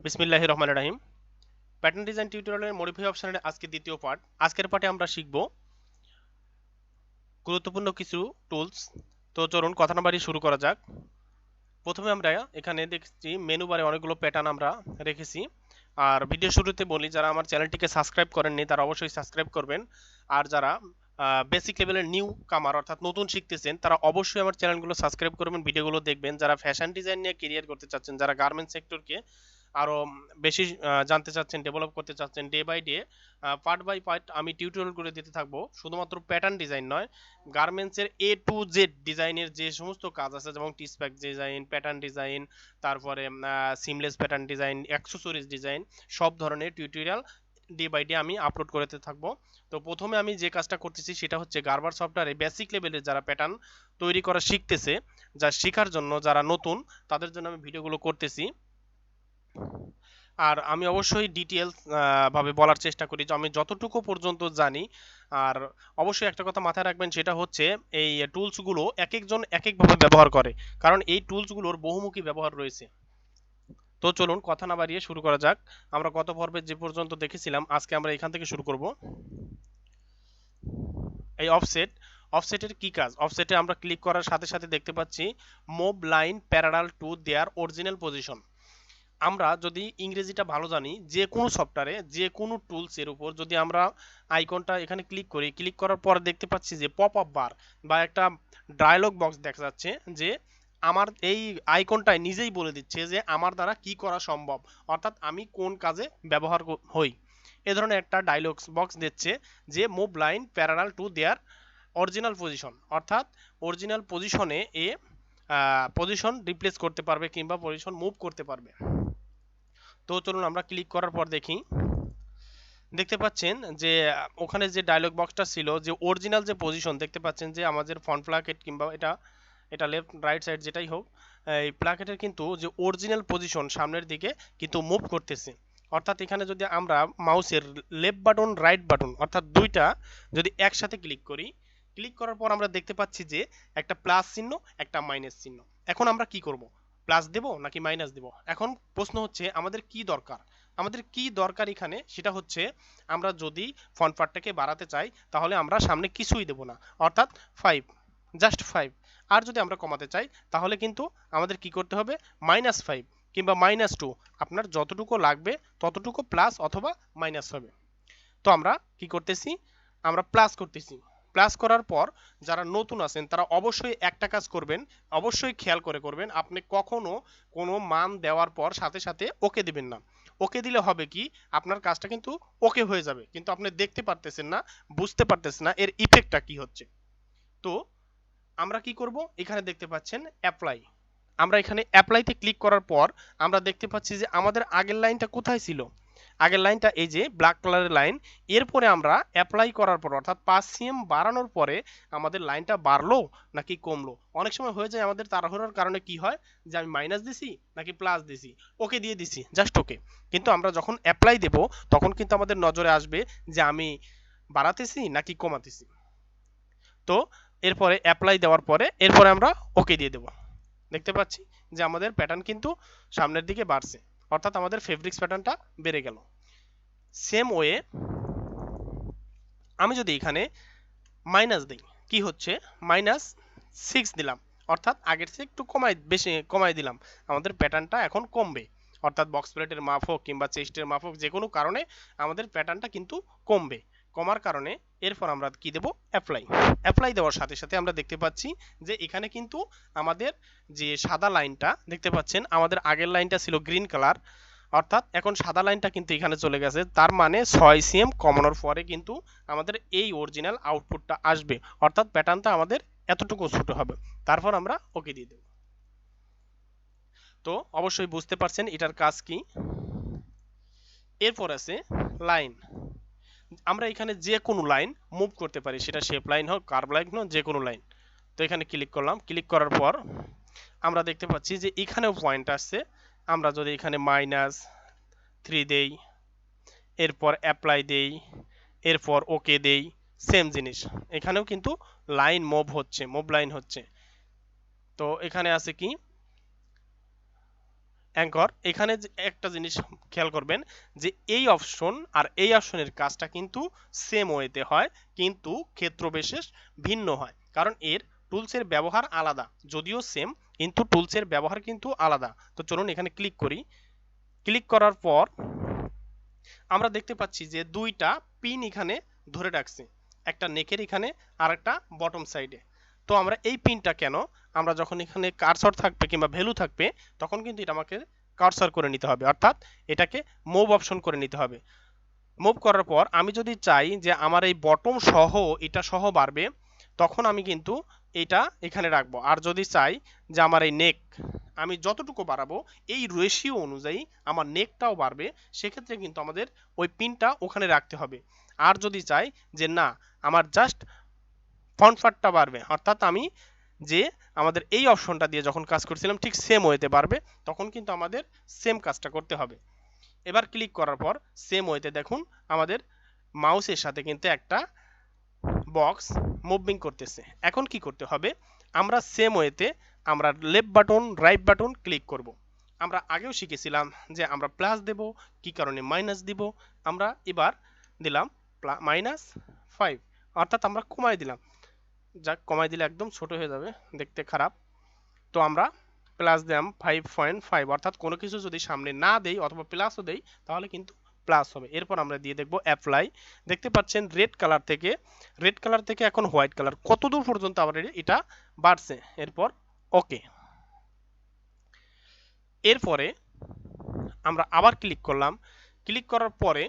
বিসমিল্লাহির রহমানির রহিম। Pattern design টিউটোরিয়ালের মডিফাই অপশনের আজকে দ্বিতীয় পার্ট। আজকের পার্টে আমরা শিখব গুরুত্বপূর্ণ কিছু টুলস। তো চলুন কথা না বাড়িয়ে শুরু করা যাক। প্রথমে আমরা এখানে দেখছি মেনু বারে অনেকগুলো প্যাটার্ন আমরা রেখেছি। আর ভিডিও শুরুতে বলি, যারা আমার চ্যানেলটিকে সাবস্ক্রাইব করেননি তারা অবশ্যই সাবস্ক্রাইব করবেন। আর যারা বেসিক লেভেলের নিউ কামার অর্থাৎ নতুন শিখতেছেন তারা অবশ্যই আমার চ্যানেলগুলো সাবস্ক্রাইব করবেন, ভিডিওগুলো দেখবেন। যারা ফ্যাশন ডিজাইন নিয়ে কেরিয়ার করতে চাচ্ছেন, যারা গার্মেন্টস সেক্টরকে আরও বেশি জানতে চাচ্ছেন, ডেভেলপ করতে চাচ্ছেন, day by day part by part আমি টিউটোরিয়াল করে দিতে থাকবো। শুধুমাত্র প্যাটার্ন ডিজাইন নয়, গার্মেন্টসের A to Z ডিজাইনের যে সমস্ত কাজ আছে, যেমন টিস্প্যাক ডিজাইন, প্যাটার্ন ডিজাইন, তারপরে seamless pattern design, accessories design, সব ধরনের টিউটোরিয়াল ডে বাই ডে আমি আপলোড করতে থাকবো। তো প্রথমে আমি যে কাজটা করতেছি সেটা হচ্ছে গার্বার সফটওয়্যারে বেসিক লেভেলের যারা প্যাটার্ন তৈরি করা শিখতেছে, যা শেখার জন্য যারা নতুন তাদের জন্য আমি ভিডিওগুলো করতেছি। আর আমি অবশ্যই ডিটেলস ভাবে বলার চেষ্টা করি যে আমি যতটুকু পর্যন্ত জানি। আর অবশ্যই একটা কথা মাথায় রাখবেন, সেটা হচ্ছে এই টুলসগুলো এক একজন এক একভাবে ব্যবহার করে, কারণ এই টুলসগুলোর বহুমুখী ব্যবহার রয়েছে। তো চলুন কথা না বাড়িয়ে শুরু করা যাক। আমরা গত পর্বে যে পর্যন্ত দেখেছিলাম আজকে আমরা এখান থেকে শুরু করব। এই অফসেটের কি কাজ? অফসেটে আমরা ক্লিক করার সাথে সাথে দেখতে পাচ্ছি move line parallel to their original position. আমরা যদি ইংরেজিটা ভালো জানি, যে কোনো সফটওয়্যারে যে কোনো টুলসের উপর যদি আমরা আইকনটা এখানে ক্লিক করি, ক্লিক করার পর দেখতে পাচ্ছি যে পপ আপ বার বা একটা ডায়লগ বক্স দেখা যাচ্ছে, যে আমার এই আইকনটায় নিজেই বলে দিচ্ছে যে আমার দ্বারা কি করা সম্ভব, অর্থাৎ আমি কোন কাজে ব্যবহার হই। এ ধরনের একটা ডায়লগ বক্স দিচ্ছে যে move line parallel to their original position, অর্থাৎ অরিজিনাল পজিশনে পজিশন রিপ্লেস করতে পারবে কিংবা পজিশন মুভ করতে পারবে। তো চলুন আমরা ক্লিক করার পর দেখি, দেখতে পাচ্ছেন যে ওখানে যে ডায়লগ বক্সটা ছিল, যে অরিজিনাল যে পজিশন দেখতে পাচ্ছেন যে আমাদের ফ্রন্ট প্লাকেট কিংবা এটা এটা লেফট রাইট সাইড যেটাই হোক, এই প্লাকেটের কিন্তু যে অরিজিনাল পজিশন সামনের দিকে কিন্তু মুভ করতেছে। অর্থাৎ এখানে যদি আমরা মাউসের লেফট বাটন রাইট বাটন অর্থাৎ দুইটা যদি একসাথে ক্লিক করি, ক্লিক করার পর আমরা দেখতে পাচ্ছি যে একটা প্লাস চিহ্ন, একটা মাইনাস চিহ্ন। এখন আমরা কি করব? প্লাস দেব নাকি মাইনাস দেব? এখন প্রশ্ন হচ্ছে আমাদের কি দরকার। আমাদের কি দরকার এখানে সেটা হচ্ছে, আমরা যদি ফন্ট পার্টটাকে বাড়াতে চাই তাহলে আমরা সামনে কিছুই দেব না, অর্থাৎ 5, জাস্ট 5। আর যদি আমরা কমাতে চাই তাহলে কিন্তু আমাদের কি করতে হবে? -5 কিংবা -2, আপনার যতটুকু লাগবে ততটুকু প্লাস অথবা মাইনাস হবে। তো আমরা কি করতেছি? আমরা প্লাস করতেছি। প্লাস করার পর যারা নতুন আছেন তারা অবশ্যই একটা কাজ করবেন, অবশ্যই খেয়াল করে করবেন, আপনি কখনো কোনো মান দেওয়ার পর সাথে সাথে ওকে দিবেন না। ওকে দিলে হবে কি, আপনার কাজটা কিন্তু ওকে হয়ে যাবে, কিন্তু আপনি দেখতে পারতেছেন না, বুঝতে পারতেছেন না এর ইফেক্টটা কি হচ্ছে। তো আমরা কি করব? এখানে দেখতে পাচ্ছেন অ্যাপ্লাই। আমরা এখানে অ্যাপ্লাইতে ক্লিক করার পর আমরা দেখতে পাচ্ছি যে আমাদের আগের লাইনটা কোথায় ছিল। আগের লাইনটা এই যে ব্ল্যাক কালারের লাইন। এরপরে আমরা অ্যাপ্লাই করার পর অর্থাৎ 5 cm বাড়ানোর পরে আমাদের লাইনটা বাড়লো নাকি কমলো। অনেক সময় হয়ে যায় আমাদের তাড়াহুড়োর কারণে কি হয়, যে আমি মাইনাস দিছি নাকি প্লাস দিছি, ওকে দিয়ে দিছি, জাস্ট ওকে। কিন্তু আমরা যখন অ্যাপ্লাই দেব তখন কিন্তু আমাদের নজরে আসবে যে আমি বাড়াতেছি নাকি কমাতেছি। তো এরপরে অ্যাপ্লাই দেওয়ার পরে এরপরে আমরা ওকে দিয়ে দেব। দেখতে পাচ্ছি যে আমাদের প্যাটার্ন কিন্তু সামনের দিকে বাড়ছে, অর্থাৎ আমাদের ফেব্রিক্স প্যাটার্নটা বেড়ে গেল। সেম ওয়ে আমি যদি এখানে মাইনাস দিই, কি হচ্ছে? -6 দিলাম, অর্থাৎ আগের চেয়ে একটু বেশি কমাই দিলাম, আমাদের প্যাটার্নটা এখন কমবে। অর্থাৎ বক্স প্লেটের মাপ হোক কিংবা চেস্টের মাপ হোক, যে কোনো কারণে আমাদের প্যাটার্নটা কিন্তু কমবে। কমার কারণে এরপর আমরা কি দেব? অ্যাপ্লাই। অ্যাপ্লাই দেওয়ার সাথে সাথে আমরা দেখতে পাচ্ছি যে এখানে কিন্তু আমাদের যে সাদা লাইনটা দেখতে পাচ্ছেন, আমাদের আগের লাইনটা ছিল গ্রিন কালার, অর্থাৎ এখন সাদা লাইনটা কিন্তু এখানে চলে গেছে। তার মানে 6 cm কমানোর পরে কিন্তু আমাদের এই অরিজিনাল আউটপুটটা আসবে, অর্থাৎ প্যাটার্নটা আমাদের এতটুকু ছোট হবে। তারপর আমরা ওকে দিয়ে দেব। তো অবশ্যই বুঝতে পারছেন এটার কাজ কি। এরপর আছে লাইন। আমরা এখানে যে কোনো লাইন মুভ করতে পারি, সেটা শেপ লাইন হোক, কার্ভ লাইন হোক, যে কোনো লাইন। তো এখানে ক্লিক করলাম, ক্লিক করার পর আমরা দেখতে পাচ্ছি যে এখানেও পয়েন্ট আসছে। আমরা যদি এখানে -3 দেই, এরপর অ্যাপ্লাই দেই, এরপর ওকে দেই, সেম জিনিস এখানেও কিন্তু লাইন মুভ হচ্ছে, মুভ লাইন হচ্ছে। তো এখানে আছে কি অ্যাঙ্কর এখানে একটা জিনিস খেয়াল করবেন যে এই অপশন আর এই অপশনের কাজটা কিন্তু সেম ওয়েতে হয়, কিন্তু ক্ষেত্র বিশেষ ভিন্ন হয়, কারণ এর টুলসের ব্যবহার আলাদা। যদিও সেম, কিন্তু টুলসের ব্যবহার কিন্তু আলাদা। তো চলুন এখানে ক্লিক করি। ক্লিক করার পর আমরা দেখতে পাচ্ছি যে দুইটা পিন এখানে ধরে রাখছে, একটা নেকের এখানে আর একটা বটম সাইডে। তো আমরা এই পিনটা কেন, আমরা যখন এখানে কার্সর থাকবে কিংবা ভ্যালু থাকবে তখন কিন্তু এটা আমাকে কার্সর করে নিতে হবে, অর্থাৎ এটাকে মুভ অপশন করে নিতে হবে। মুভ করার পর আমি যদি চাই যে আমার এই বটম সহ এটা সহ বাড়বে, তখন আমি কিন্তু এটা এখানে রাখবো। আর যদি চাই যে আমার এই নেক আমি যতটুকু বাড়াবো এই রেশিও অনুযায়ী আমার নেকটাও বাড়বে, সেক্ষেত্রে কিন্তু আমাদের ওই পিনটা ওখানে রাখতে হবে। আর যদি চাই যে না আমার জাস্ট ফ্রন্ট পার্টটা বাড়বে, অর্থাৎ আমি যে আমাদের এই অপশনটা দিয়ে যখন কাজ করছিলাম ঠিক সেম ওয়েতে বাড়বে, তখন কিন্তু আমাদের সেম কাজটা করতে হবে। এবার ক্লিক করার পর সেম ওয়েতে দেখুন আমাদের মাউসের সাথে কিন্তু একটা বক্স মুভিং করতেছে। এখন কি করতে হবে, আমরা সেম ওয়েতে আমরা left button right button click করব। আমরা আগেও শিখেছিলাম যে আমরা প্লাস দেব, কি কারণে মাইনাস দিব। আমরা এবার দিলাম -5, অর্থাৎ আমরা কমাই দিলাম। যাক, কমাই দিলে একদম ছোট হয়ে যাবে, দেখতে খারাপ। তো আমরা প্লাস দিলাম 5.5, অর্থাৎ কোনো কিছু যদি সামনে না দেই অথবা প্লাসও দেই তাহলে কিন্তু প্লাস হবে। এরপর আমরা দিয়ে দেখব অ্যাপ্লাই। দেখতে পাচ্ছেন রেড কালার থেকে এখন হোয়াইট কালার, কতদূর পর্যন্ত আবার এটা বাড়ছে। এরপর ওকে। এরপরে আমরা আবার ক্লিক করলাম। ক্লিক করার পরে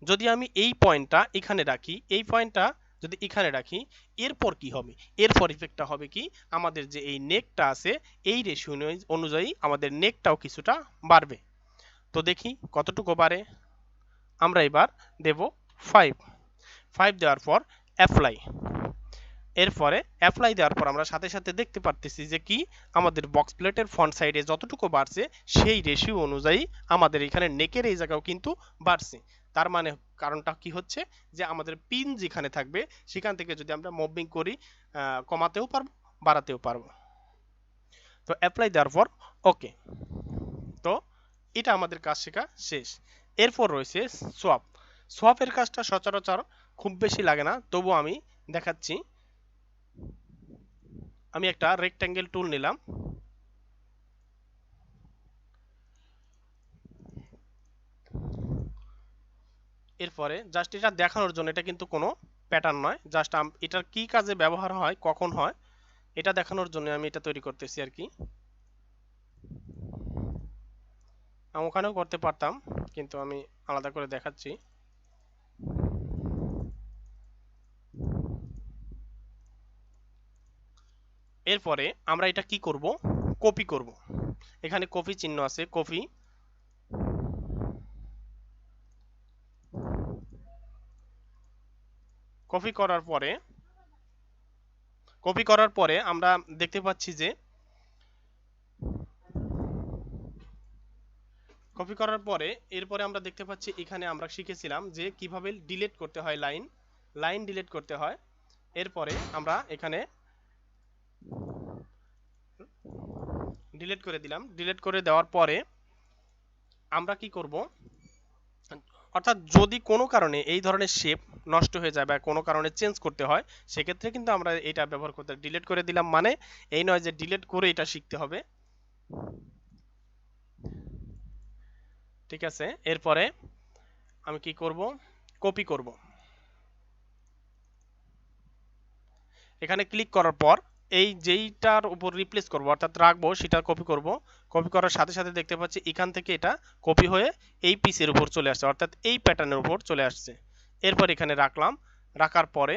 যদি আমি এই পয়েন্টটা এখানে রাখি, এই পয়েন্টটা যদি এখানে রাখি, এরপর কি হবে, এরপর ইফেক্টটা হবে কি, আমাদের যে এই নেকটা আছে এই রেশিও অনুযায়ী আমাদের নেকটাও কিছুটা বাড়বে। তো দেখি কতটুকু বাড়ে। আমরা এবার দেব 5 দেওয়ার পর অ্যাপ্লাই। এরপরে অ্যাপ্লাই দেওয়ার পর আমরা সাথে সাথে দেখতে পারতেছি যে কি আমাদের বক্স প্লেটের ফ্রন্ট সাইডে যতটুকু বাড়ছে সেই রেশিও অনুযায়ী আমাদের এখানে নেকের এই জায়গাও কিন্তু বাড়ছে। তার মানে কারণটা কি হচ্ছে যে আমাদের পিন যেখানে থাকবে সেখান থেকে যদি আমরা মুভিং করি, কমাতেও পারবো বাড়াতেও পারবো। তো অ্যাপ্লাই দেওয়ার পর ওকে। তো এটা আমাদের কাজ শেখা শেষ। এরপর রয়েছে সোয়াপ। সোয়াপের কাজটা সচরাচর খুব বেশি লাগে না, তবু আমি দেখাচ্ছি। আমি একটা রেক্ট্যাঙ্গেল টুল নিলাম। এরপরে জাস্ট এটা দেখানোর জন্য, এটা কিন্তু কোনো প্যাটার্ন নয়, জাস্ট এটার কি কাজে ব্যবহার হয় কখন হয় এটা দেখানোর জন্য আমি এটা তৈরি করতেছি আর কি। আমি ওখানেও করতে পারতাম, কিন্তু আমি আলাদা করে দেখাচ্ছি। এরপরে আমরা এটা কি করব, কপি করব। এখানে কপি চিহ্ন আছে, কপি করার পরে আমরা দেখতে পাচ্ছি যে কপি করার পরে এরপরে আমরা দেখতে পাচ্ছি এখানে আমরা শিখেছিলাম যে কিভাবে ডিলিট করতে হয়, লাইন ডিলিট করতে হয়। এরপরে আমরা এখানে ডিলিট করে দিলাম। ডিলিট করে দেওয়ার পরে আমরা কি করব, অর্থাৎ যদি কোনো কারণে এই ধরনের শেপ নষ্ট হয়ে যায় বা কোনো কারণে চেঞ্জ করতে হয়, সেক্ষেত্রে কিন্তু আমরা এটা ব্যবহার করতে, ডিলিট করে দিলাম মানে এই নয় যে ডিলিট করে এটা শিখতে হবে। ঠিক আছে, এরপরে আমি কি করব, কপি করব। এখানে ক্লিক করার পর এই যেইটার উপর রিপ্লেস করব অর্থাৎ রাখবো সেটা কপি করব। কপি করার সাথে সাথে দেখতে পাচ্ছি এখান থেকে এটা কপি হয়ে এই পিসের উপর চলে আসছে, অর্থাৎ এই প্যাটার্নের উপর চলে আসছে। এরপর এখানে রাখলাম। রাখার পরে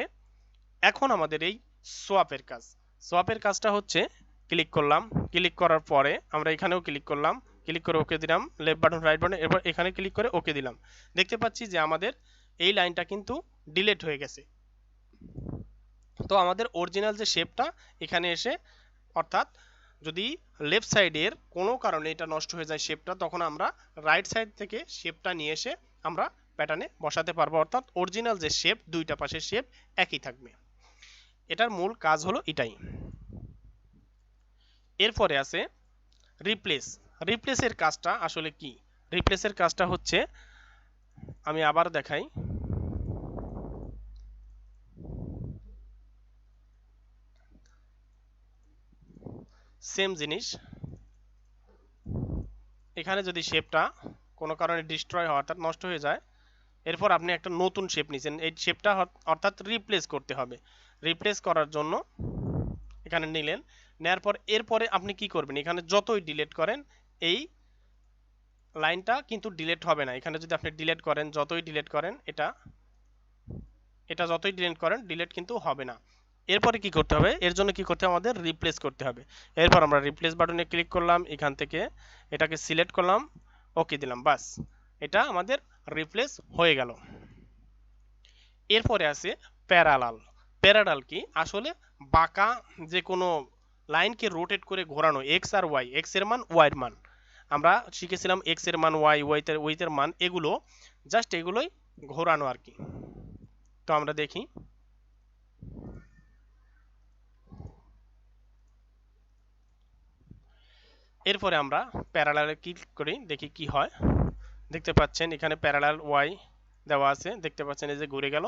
এখন আমাদের এই সোয়াপের কাজটা হচ্ছে ক্লিক করলাম। ক্লিক করার পরে আমরা এখানেও ক্লিক করলাম, ক্লিক করে ওকে দিলাম, লেফট বাটন রাইট বাটন, এরপর এখানে ক্লিক করে ওকে দিলাম। দেখতে পাচ্ছি যে আমাদের এই লাইনটা কিন্তু ডিলিট হয়ে গেছে। তো আমাদের অরিজিনাল যে শেপটা এখানে এসে, অর্থাৎ যদি লেফট সাইডের কোনো কারণে এটা নষ্ট হয়ে যায় শেপটা, তখন আমরা রাইট সাইড থেকে শেপটা নিয়ে এসে আমরা প্যাটার্নে বসাতে পারবো, অর্থাৎ অরিজিনাল যে শেপ দুইটা পাশের শেপ একই থাকবে। এটার মূল কাজ হলো এটাই। এরপরে আছে রিপ্লেস, রিপ্লেসের কাজটা আসলে কি? রিপ্লেসের কাজটা হচ্ছে, আমি আবার দেখাই, সেম জিনিস। এখানে যদি শেপটা কোনো কারণে ডিস্ট্রয় হয় অর্থাৎ নষ্ট হয়ে যায়, এরপর আপনি একটা নতুন শেপ নিছেন, এই শেপটা অর্থাৎ রিপ্লেস করতে হবে। রিপ্লেস করার জন্য এখানে নিলেন, নেওয়ার পর এরপরে আপনি কি করবেন, এখানে যতই ডিলিট করেন এই লাইনটা কিন্তু ডিলিট হবে না। এখানে যদি আপনি ডিলিট করেন, যতই ডিলিট করেন, এটা এটা যতই ডিলিট করেন ডিলিট কিন্তু হবে না। এরপরে কি করতে হবে, এর জন্য কি করতে হবে, আমাদের রিপ্লেস করতে হবে। এরপর আমরা রিপ্লেস বাটনে ক্লিক করলাম, এখান থেকে এটাকে সিলেক্ট করলাম, ওকে দিলাম, বাস এটা আমাদের রিপ্লেস হয়ে গেল। এরপরে আছে প্যারালাল। প্যারালাল কি, আসলে বাঁকা যে কোনো লাইনকে রোটেট করে ঘোরানো, এক্স আর ওয়াই, এক্স এর মান ওয়াই এর মান, আমরা শিখেছিলাম এক্স এর মান ওয়াই, ওয়াই এর মান, এগুলো জাস্ট এগুলোই ঘোরানো আর কি। তো আমরা দেখি, এরপরে আমরা প্যারালালে ক্লিক করি, দেখি কি হয়। দেখতে পাচ্ছেন এখানে প্যারালাল ওয়াই দেওয়া আছে, দেখতে পাচ্ছেন এই যে ঘুরে গেল।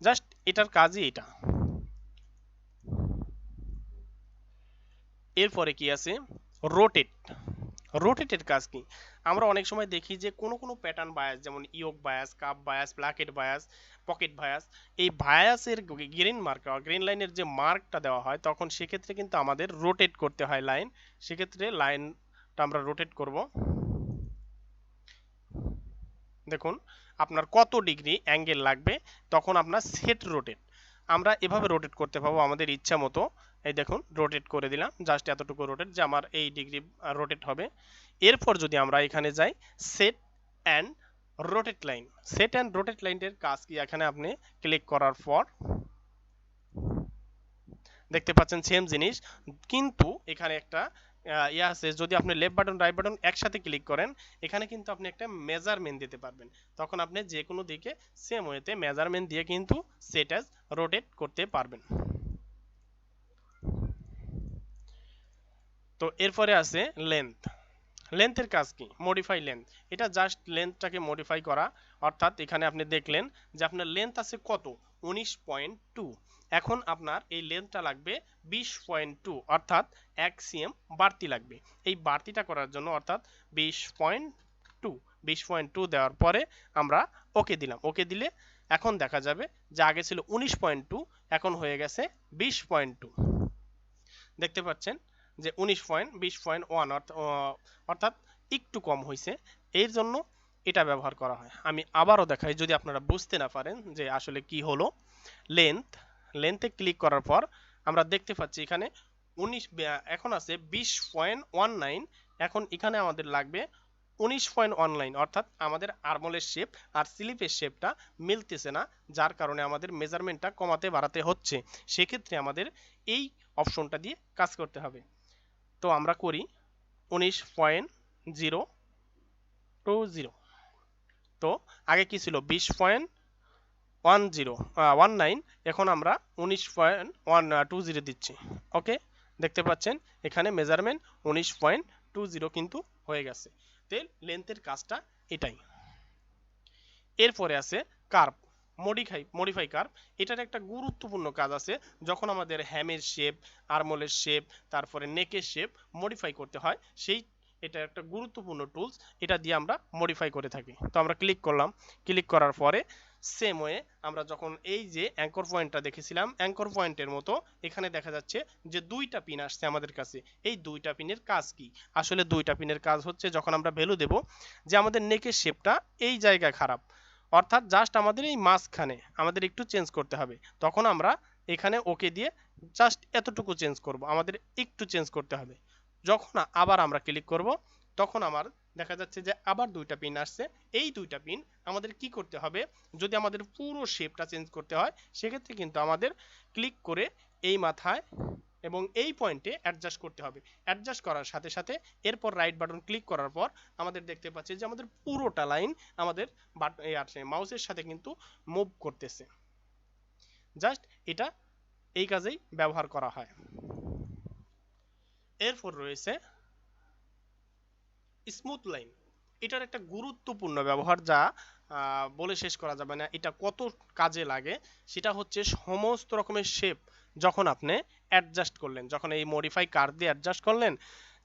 জাস্ট এটার কাজই এটা। এরপরে কি আছে, রোটেট। রোটেটের কাজ কি, আমরা অনেক সময় দেখি যে কোনো কোনো প্যাটার্ন বায়াস, যেমন ইয়োক bias, cup bias, placket bias, pocket bias, এই বায়াসের গ্রিন মার্ক, গ্রিন লাইনের যে মার্কটা দেওয়া হয়, তখন সেক্ষেত্রে কিন্তু আমাদের রোটেট করতে হয় লাইন। সেক্ষেত্রে লাইনটা আমরা রোটেট করব। দেখুন আপনার কত ডিগ্রি অ্যাঙ্গেল লাগবে, তখন আপনার সেট রোটেট, আমরা এভাবে রোটেট করতে পারবো আমাদের ইচ্ছা মতো। এই দেখুন রোটেট করে দিলাম, জাস্ট এতটুকু রোটেট যে আমার এই ডিগ্রি রোটেট হবে। এরপর যদি আমরা এখানে যাই, set and rotate line, set and rotate লাইনের কাজ কি, এখানে আপনি ক্লিক করার পর দেখতে পাচ্ছেন সেম জিনিস, কিন্তু এখানে একটা ইয়ে আছে, যদি আপনি লেফট বাটন রাইট বাটন একসাথে ক্লিক করেন, এখানে কিন্তু আপনি একটা মেজারমেন্ট দিতে পারবেন। তখন আপনি যে কোনো দিকে সেম ওয়েতে মেজারমেন্ট দিয়ে কিন্তু সেট অ্যাজ রোটেট করতে পারবেন। তো এরপরে আছে লেন্থ। লেন্থের কাজ কি, মডিফাই লেন্থ, এটা জাস্ট লেন্থটাকে মডিফাই করা। অর্থাৎ এখানে আপনি দেখলেন যে আপনার লেন্থ আছে কত, 19.2, এখন আপনার এই লেন্থটা লাগবে 20.2, অর্থাৎ 1 cm বাড়তি লাগবে। এই বাড়তিটা করার জন্য অর্থাৎ 20.2, 20.2 দেওয়ার পরে আমরা ওকে দিলাম, ওকে দিলে এখন দেখা যাবে যে আগে ছিল 19.2, এখন হয়ে গেছে 20.2। দেখতে পাচ্ছেন যে 19.20.1, অর্থাৎ একটু কম হয়েছে। এর জন্য এটা ব্যবহার করা হয়। আমি আবারও দেখাই যদি আপনারা বুঝতে না পারেন যে আসলে কি হলো। লেন্থ, লেন্থে ক্লিক করার পর আমরা দেখতে পাচ্ছি এখানে 19, এখন আছে 20.19, এখন এখানে আমাদের লাগবে 19.19, অর্থাৎ আমাদের আর্মলের শেপ আর স্লিপের শেপটা মিলতেছে না, যার কারণে আমাদের মেজারমেন্টটা কমাতে বাড়াতে হচ্ছে। সেক্ষেত্রে আমাদের এই অপশনটা দিয়ে কাজ করতে হবে। তো আমরা করি 19.020, তো আগে কি ছিল 20.19, এখন আমরা 19.120 দিচ্ছি। ওকে, দেখতে পাচ্ছেন এখানে মেজারমেন্ট 19.20 কিন্তু হয়ে গেছে। তো লেন্থের কাজটা এটাই। এরপরে আছে কার্ভ, মডিফাই কার্ভ। এটার একটা গুরুত্বপূর্ণ কাজ আছে, যখন আমাদের হ্যামের শেপ, আর্মলের শেপ, তারপরে নেকের শেপ মডিফাই করতে হয়, সেই এটা একটা গুরুত্বপূর্ণ টুলস, এটা দিয়ে আমরা মডিফাই করে থাকি। তো আমরা ক্লিক করলাম, ক্লিক করার পরে সেম ওয়ে আমরা যখন এই যে অ্যাঙ্কর পয়েন্টটা দেখেছিলাম, অ্যাঙ্কর পয়েন্টের মতো এখানে দেখা যাচ্ছে যে দুইটা পিন আসছে আমাদের কাছে। এই দুইটা পিনের কাজ কি, আসলে দুইটা পিনের কাজ হচ্ছে যখন আমরা ভ্যালু দেব যে আমাদের নেকের শেপটা এই জায়গায় খারাপ, অর্থাৎ জাস্ট আমাদের এই মাঝখানে আমাদের একটু চেঞ্জ করতে হবে, তখন আমরা এখানে ওকে দিয়ে জাস্ট এতটুকু চেঞ্জ করব, আমাদের একটু চেঞ্জ করতে হবে। যখন আবার আমরা ক্লিক করব, তখন আমার দেখা যাচ্ছে যে আবার দুইটা পিন আসছে। এই দুইটা পিন আমাদের কি করতে হবে, যদি আমাদের পুরো শেপটা চেঞ্জ করতে হয়, সেক্ষেত্রে কিন্তু আমাদের ক্লিক করে এই মাথায় এবং এই পয়েন্টে অ্যাডজাস্ট করতে হবে। অ্যাডজাস্ট করার সাথে সাথে এরপর রাইট বাটন ক্লিক করার পর আমাদের দেখতে পাচ্ছি যে আমাদের পুরোটা লাইন আমাদের মাউসের সাথে কিন্তু মুভ করতেছে। জাস্ট এটা এই কাজেই ব্যবহার করা হয়। এরপর রয়েছে স্মুথ লাইন, এটার একটা গুরুত্বপূর্ণ ব্যবহার যা বলে শেষ করা যাবে না, এটা কত কাজে লাগে। সেটা হচ্ছে সমস্ত রকমের শেপ যখন আপনি অ্যাডজাস্ট করলেন, যখন এই মডিফাই কার দিয়ে অ্যাডজাস্ট করলেন,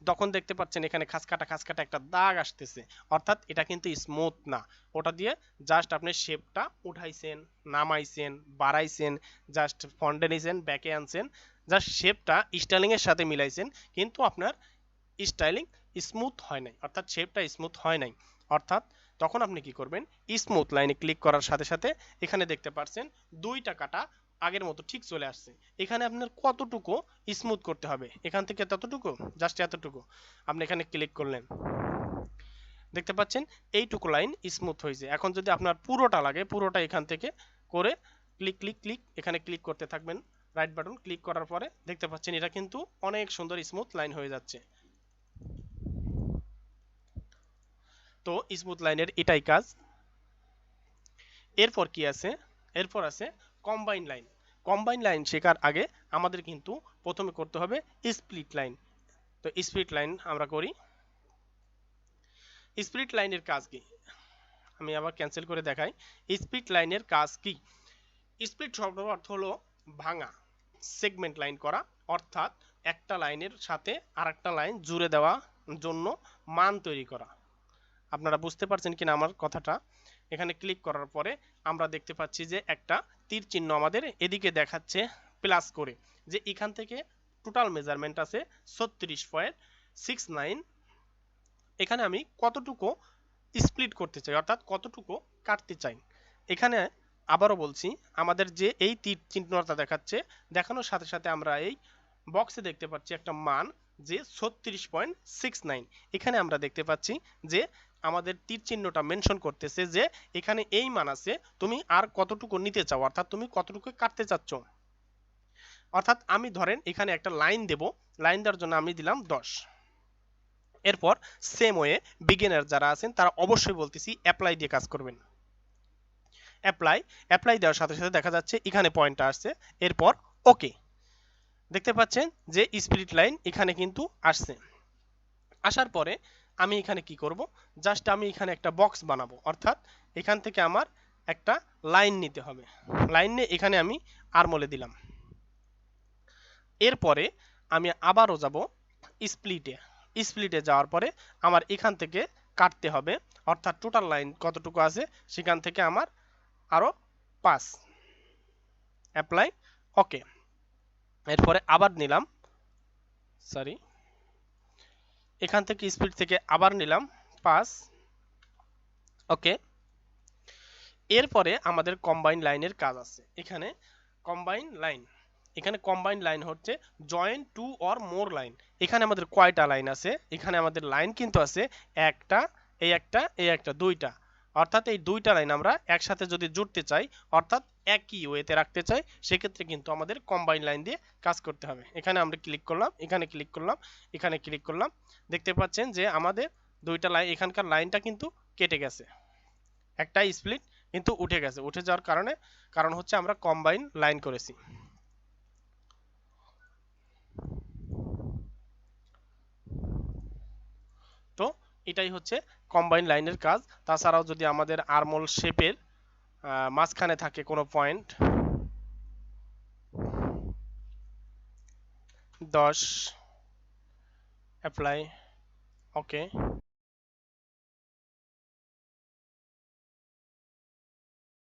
তখন দেখতে পাচ্ছেন এখানে খাসকাটা একটা দাগ আসতেছে, অর্থাৎ এটা কিন্তু স্মুথ না। ওটা দিয়ে জাস্ট আপনি শেপটা উঠাইছেন, নামাইছেন, বাড়াইছেন, জাস্ট ফ্রন্টে নিছেন, ব্যাকে আনছেন, জাস্ট শেপটা স্টাইলিং এর সাথে মিলাইছেন, কিন্তু আপনার স্টাইলিং স্মুথ হয় নাই, অর্থাৎ শেপটা স্মুথ হয় নাই। অর্থাৎ তখন আপনি কি করবেন, স্মুথ লাইনে ক্লিক করার সাথে সাথে এখানে দেখতে পাচ্ছেন দুইটা কাটা আগের মতো ঠিক চলে আসছে। এখানে আপনার কতটুকু স্মুথ করতে হবে, এখান থেকে ততটুকু, জাস্ট এতটুকু আপনি এখানে ক্লিক করলেন, দেখতে পাচ্ছেন এইটুকু লাইন স্মুথ হয়েছে। এখন যদি আপনার পুরোটা লাগে, পুরোটা এখান থেকে করে ক্লিক ক্লিক ক্লিক এখানে ক্লিক করতে থাকবেন, রাইট বাটন ক্লিক করার পরে দেখতে পাচ্ছেন এটা কিন্তু অনেক সুন্দর স্মুথ লাইন হয়ে যাচ্ছে। তো স্মুথ লাইনের এটাই কাজ। এরপর কি আছে, এরপর আছে কম্বাইন লাইন। কম্বাইন লাইন শেখার আগে আমাদের কিন্তু প্রথমে করতে হবে স্প্লিট লাইন। তো স্প্লিট লাইন আমরা করি। স্প্লিট লাইনের কাজ কি, আমি আবার ক্যান্সেল করে দেখাই। স্প্লিট লাইনের কাজ কি, স্প্লিট শব্দের অর্থ হলো ভাঙা, সেগমেন্ট লাইন করা, অর্থাৎ একটা লাইনের সাথে আরেকটা লাইন জুড়ে দেওয়া জন্য মান তৈরি করা। আপনারা বুঝতে পারছেন কিনা আমার কথাটা। এখানে ক্লিক করার পরে আমরা দেখতে পাচ্ছি যে একটা তীর চিহ্ন আমাদের এদিকে দেখাচ্ছে প্লাস করে, যে এখান থেকে টোটাল মেজারমেন্ট আছে 36.69। এখানে আমি কতটুকু স্প্লিট করতে চাই, অর্থাৎ কতটুকু কাটতে চাই। এখানে আবারও বলছি, আমাদের যে এই তীর চিহ্নটা দেখাচ্ছে, দেখানোর সাথে সাথে আমরা এই বক্সে দেখতে পাচ্ছি একটা মান যে 36.69। এখানে আমরা দেখতে পাচ্ছি যে আমাদের তীর চিহ্নটা মেনশন করতেছে যে এখানে এই মান আছে, তুমি আর কতটুকু নিতে চাও, অর্থাৎ তুমি কতটুকু কাটতে চাচ্ছ। অর্থাৎ আমি ধরেন এখানে একটা লাইন দেব, লাইন দেওয়ার জন্য আমি দিলাম 10। এরপর সেম ওয়ে বিগিনার যারা আছেন তারা অবশ্যই বলতেছি অ্যাপ্লাই দিয়ে কাজ করবেন। অ্যাপ্লাই, অ্যাপ্লাই দেওয়ার সাথে সাথে দেখা যাচ্ছে এখানে পয়েন্টটা আসছে। এরপর ওকে, দেখতে পাচ্ছেন যে স্পিরিট লাইন এখানে কিন্তু আসছে। আসার পরে আমি এখানে কি করব, জাস্ট আমি এখানে একটা বক্স বানাবো, অর্থাৎ এখান থেকে আমার একটা লাইন নিতে হবে। লাইন নিয়ে এখানে আমি আর্মলে দিলাম। এরপরে আমি আবারও যাব স্প্লিটে। স্প্লিটে যাওয়ার পরে আমার এখান থেকে কাটতে হবে, অর্থাৎ টোটাল লাইন কতটুকু আছে সেখান থেকে আমার আরও 5। অ্যাপ্লাই, ওকে। এরপরে আবার নিলাম, সরি, এখান থেকে স্প্লিট থেকে আবার নিলাম 5, ওকে। এরপরে আমাদের কম্বাইন লাইনের কাজ আছে। এখানে কম্বাইন লাইন, এখানে কম্বাইন লাইন হচ্ছে join two or more line. এখানে আমাদের কয়টা লাইন আছে, এখানে আমাদের লাইন কিন্তু আছে একটা, এই একটা, দুইটা। অর্থাৎ এই দুইটা লাইন আমরা একসাথে যদি জুড়তে চাই, অর্থাৎ একই ওয়েতে রাখতে চাই, সেক্ষেত্রে কিন্তু আমাদের কম্বাইন লাইন দিয়ে কাজ করতে হবে। এখানে আমরা ক্লিক করলাম, এখানে ক্লিক করলাম, এখানে ক্লিক করলাম, দেখতে পাচ্ছেন যে আমাদের দুইটা লাইন, এখানকার লাইনটা কিন্তু কেটে গেছে, একটা স্প্লিট কিন্তু উঠে গেছে। উঠে যাওয়ার কারণে, কারণ হচ্ছে আমরা কম্বাইন লাইন করেছি। তো এটাই হচ্ছে কম্বাইন লাইনের কাজ। তাছাড়াও যদি আমাদের আর্মল শেপের মাঝখানে থাকে কোনো পয়েন্ট, 10, অ্যাপ্লাই, ওকে।